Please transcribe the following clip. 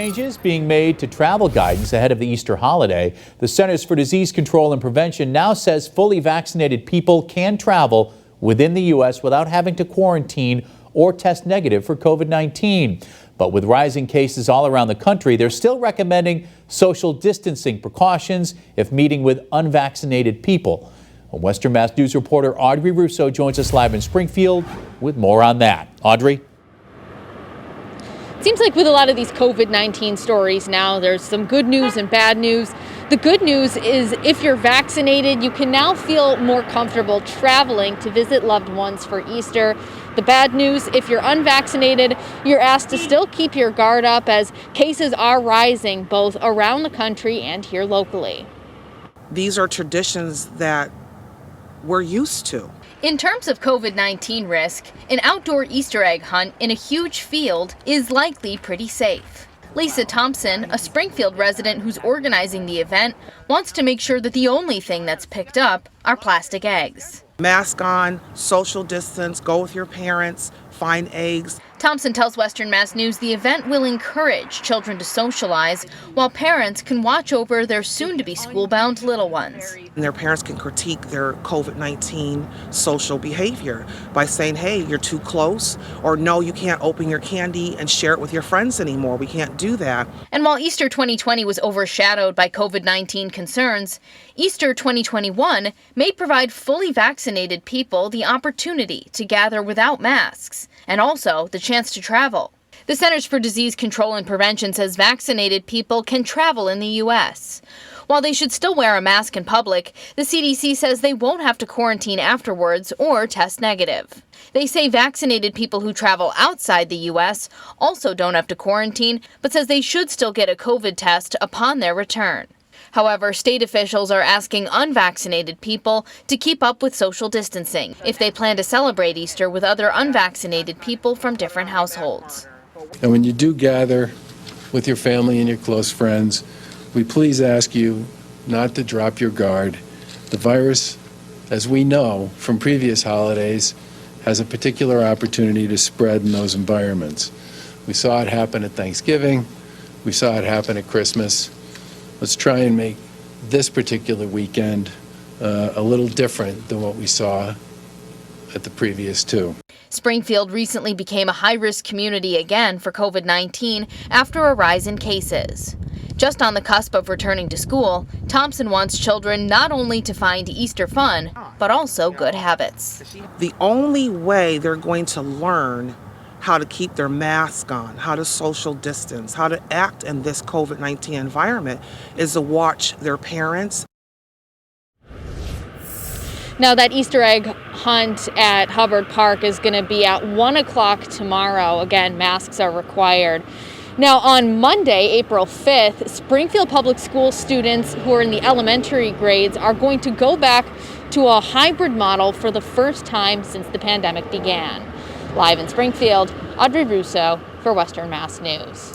Changes being made to travel guidance ahead of the Easter holiday. The Centers for Disease Control and Prevention now says fully vaccinated people can travel within the U.S. without having to quarantine or test negative for COVID-19. But with rising cases all around the country, they're still recommending social distancing precautions if meeting with unvaccinated people. Western Mass News reporter Audrey Russo joins us live in Springfield with more on that. Audrey? It seems like with a lot of these COVID-19 stories now, there's some good news and bad news. The good news is if you're vaccinated, you can now feel more comfortable traveling to visit loved ones for Easter. The bad news, if you're unvaccinated, you're asked to still keep your guard up as cases are rising both around the country and here locally. These are traditions that we're used to. In terms of COVID-19 risk, an outdoor Easter egg hunt in a huge field is likely pretty safe. Lisa Thompson, a Springfield resident who's organizing the event, wants to make sure that the only thing that's picked up are plastic eggs. Mask on, social distance, go with your parents, find eggs. Thompson tells Western Mass News the event will encourage children to socialize while parents can watch over their soon-to-be school-bound little ones. And their parents can critique their COVID-19 social behavior by saying, hey, you're too close, or no, you can't open your candy and share it with your friends anymore. We can't do that. And while Easter 2020 was overshadowed by COVID-19 concerns, Easter 2021 may provide fully vaccinated people the opportunity to gather without masks and also the chance to travel. The Centers for Disease Control and Prevention says vaccinated people can travel in the U.S. While they should still wear a mask in public, the CDC says they won't have to quarantine afterwards or test negative. They say vaccinated people who travel outside the U.S. also don't have to quarantine, but says they should still get a COVID test upon their return. However, state officials are asking unvaccinated people to keep up with social distancing if they plan to celebrate Easter with other unvaccinated people from different households. And when you do gather with your family and your close friends, we please ask you not to drop your guard. The virus, as we know from previous holidays, has a particular opportunity to spread in those environments. We saw it happen at Thanksgiving. We saw it happen at Christmas. Let's try and make this particular weekend a little different than what we saw at the previous two. Springfield recently became a high-risk community again for COVID-19 after a rise in cases. Just on the cusp of returning to school, Thompson wants children not only to find Easter fun, but also good habits. The only way they're going to learn how to keep their mask on, how to social distance, how to act in this COVID-19 environment is to watch their parents. Now that Easter egg hunt at Hubbard Park is going to be at 1 o'clock tomorrow. Again, masks are required. Now on Monday, April 5th, Springfield Public School students who are in the elementary grades are going to go back to a hybrid model for the first time since the pandemic began. Live in Springfield, Audrey Russo for Western Mass News.